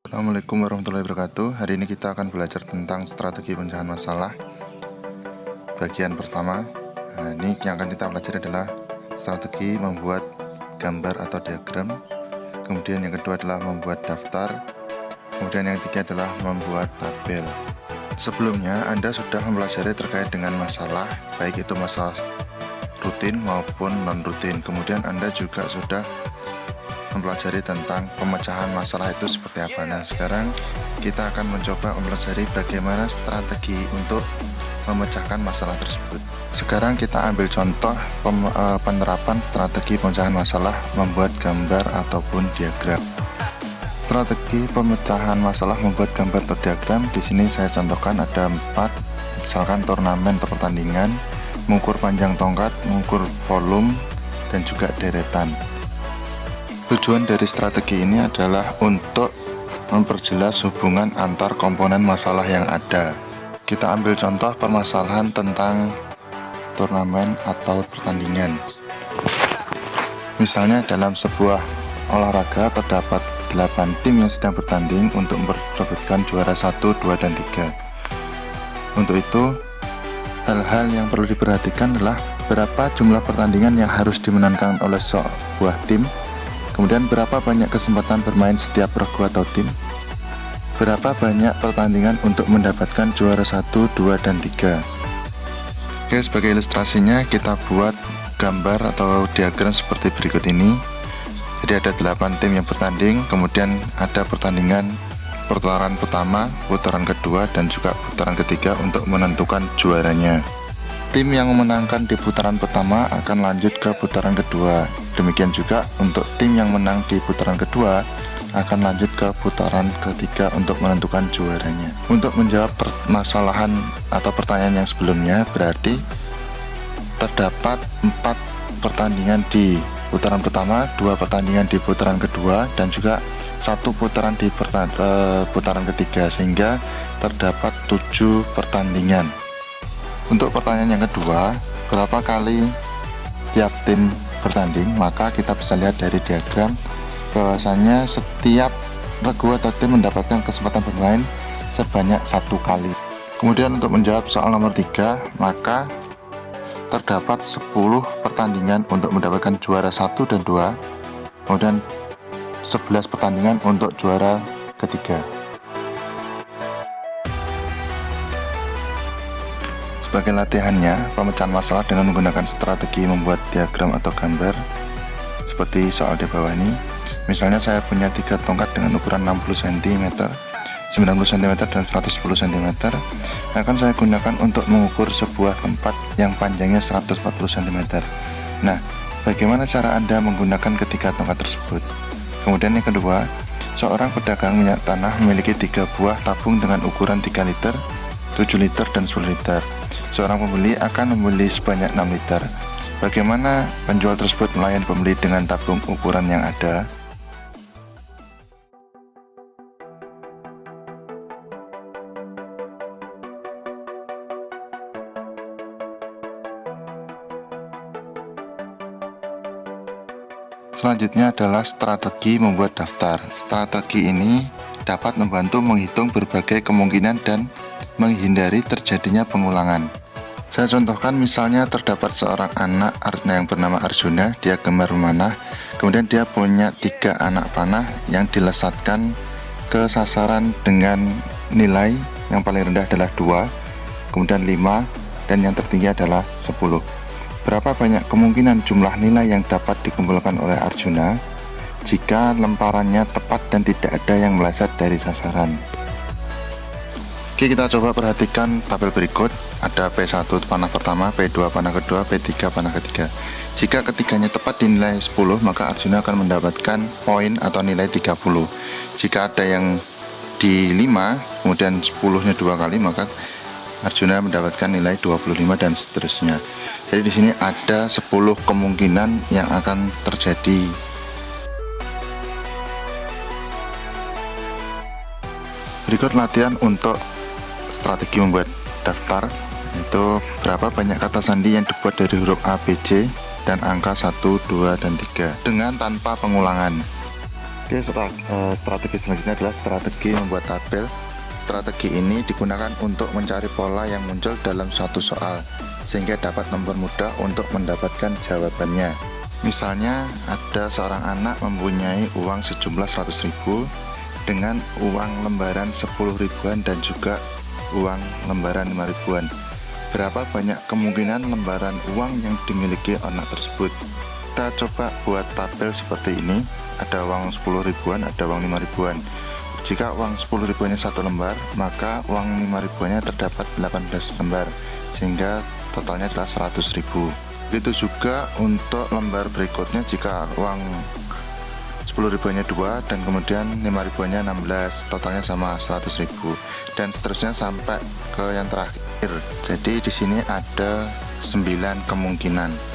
Assalamualaikum warahmatullahi wabarakatuh. Hari ini kita akan belajar tentang strategi pemecahan masalah bagian pertama. Nah, ini yang akan kita pelajari adalah strategi membuat gambar atau diagram. Kemudian yang kedua adalah membuat daftar. Kemudian yang ketiga adalah membuat tabel. Sebelumnya Anda sudah mempelajari terkait dengan masalah, baik itu masalah rutin maupun non-rutin. Kemudian Anda juga sudah mempelajari tentang pemecahan masalah itu seperti apa. Nah, sekarang kita akan mencoba mempelajari bagaimana strategi untuk memecahkan masalah tersebut. Sekarang kita ambil contoh penerapan strategi pemecahan masalah membuat gambar ataupun diagram. Strategi pemecahan masalah membuat gambar atau diagram di sini saya contohkan ada 4, misalkan turnamen atau pertandingan, mengukur panjang tongkat, mengukur volume, dan juga deretan. Tujuan dari strategi ini adalah untuk memperjelas hubungan antar komponen masalah yang ada. Kita ambil contoh permasalahan tentang turnamen atau pertandingan. Misalnya dalam sebuah olahraga terdapat 8 tim yang sedang bertanding untuk memperebutkan juara 1, 2, dan 3. Untuk itu, hal-hal yang perlu diperhatikan adalah berapa jumlah pertandingan yang harus dimenangkan oleh sebuah tim. Kemudian berapa banyak kesempatan bermain setiap regu atau tim? Berapa banyak pertandingan untuk mendapatkan juara 1, 2, dan 3? Oke, sebagai ilustrasinya kita buat gambar atau diagram seperti berikut ini. Jadi ada 8 tim yang bertanding, kemudian ada pertandingan putaran pertama, putaran kedua, dan juga putaran ketiga untuk menentukan juaranya. Tim yang memenangkan di putaran pertama akan lanjut ke putaran kedua. Demikian juga untuk tim yang menang di putaran kedua akan lanjut ke putaran ketiga untuk menentukan juaranya. Untuk menjawab permasalahan atau pertanyaan yang sebelumnya, berarti terdapat 4 pertandingan di putaran pertama, 2 pertandingan di putaran kedua, dan juga 1 putaran di putaran ketiga, sehingga terdapat 7 pertandingan. Untuk pertanyaan yang kedua, berapa kali tiap tim bertanding? Maka kita bisa lihat dari diagram bahwasanya setiap regu atau tim mendapatkan kesempatan bermain sebanyak 1 kali. Kemudian untuk menjawab soal nomor 3, maka terdapat 10 pertandingan untuk mendapatkan juara 1 dan 2, kemudian 11 pertandingan untuk juara ketiga. Sebagai latihannya, pemecahan masalah dengan menggunakan strategi membuat diagram atau gambar seperti soal di bawah ini. Misalnya saya punya 3 tongkat dengan ukuran 60 cm, 90 cm, dan 110 cm. Akan saya gunakan untuk mengukur sebuah tempat yang panjangnya 140 cm. Nah, bagaimana cara Anda menggunakan ketiga tongkat tersebut? Kemudian yang kedua, seorang pedagang minyak tanah memiliki 3 buah tabung dengan ukuran 3 liter, 7 liter, dan 10 liter. Seorang pembeli akan membeli sebanyak 6 liter. Bagaimana penjual tersebut melayani pembeli dengan tabung ukuran yang ada? Selanjutnya adalah strategi membuat daftar. Strategi ini dapat membantu menghitung berbagai kemungkinan dan menghindari terjadinya pengulangan. Saya contohkan misalnya terdapat seorang anak yang bernama Arjuna, dia gemar memanah, kemudian dia punya 3 anak panah yang dilesatkan ke sasaran dengan nilai yang paling rendah adalah 2, kemudian 5, dan yang tertinggi adalah 10. Berapa banyak kemungkinan jumlah nilai yang dapat dikumpulkan oleh Arjuna jika lemparannya tepat dan tidak ada yang meleset dari sasaran? Oke, kita coba perhatikan tabel berikut. Ada P1 panah pertama, P2 panah kedua, P3 panah ketiga. Jika ketiganya tepat di nilai 10, maka Arjuna akan mendapatkan poin atau nilai 30. Jika ada yang di 5, kemudian 10-nya 2 kali, maka Arjuna mendapatkan nilai 25 dan seterusnya. Jadi di sini ada 10 kemungkinan yang akan terjadi. Berikut latihan untuk strategi membuat daftar, yaitu berapa banyak kata sandi yang dibuat dari huruf A, B, C dan angka 1, 2, dan 3 dengan tanpa pengulangan. Oke, strategi selanjutnya adalah strategi membuat tabel. Strategi ini digunakan untuk mencari pola yang muncul dalam suatu soal, sehingga dapat mempermudah untuk mendapatkan jawabannya. Misalnya, ada seorang anak mempunyai uang sejumlah 100.000 dengan uang lembaran 10 ribuan dan juga uang lembaran 5 ribuan. Berapa banyak kemungkinan lembaran uang yang dimiliki anak tersebut? Kita coba buat tabel seperti ini. Ada uang 10 ribuan, ada uang 5 ribuan. Jika uang 10 ribuannya 1 lembar, maka uang 5 ribuannya terdapat 18 lembar, sehingga totalnya adalah 100.000. Begitu juga untuk lembar berikutnya, jika uang 10 ribuannya 2 dan kemudian 5 ribuannya 16, totalnya sama 100.000, dan seterusnya sampai ke yang terakhir. Jadi di sini ada 9 kemungkinan.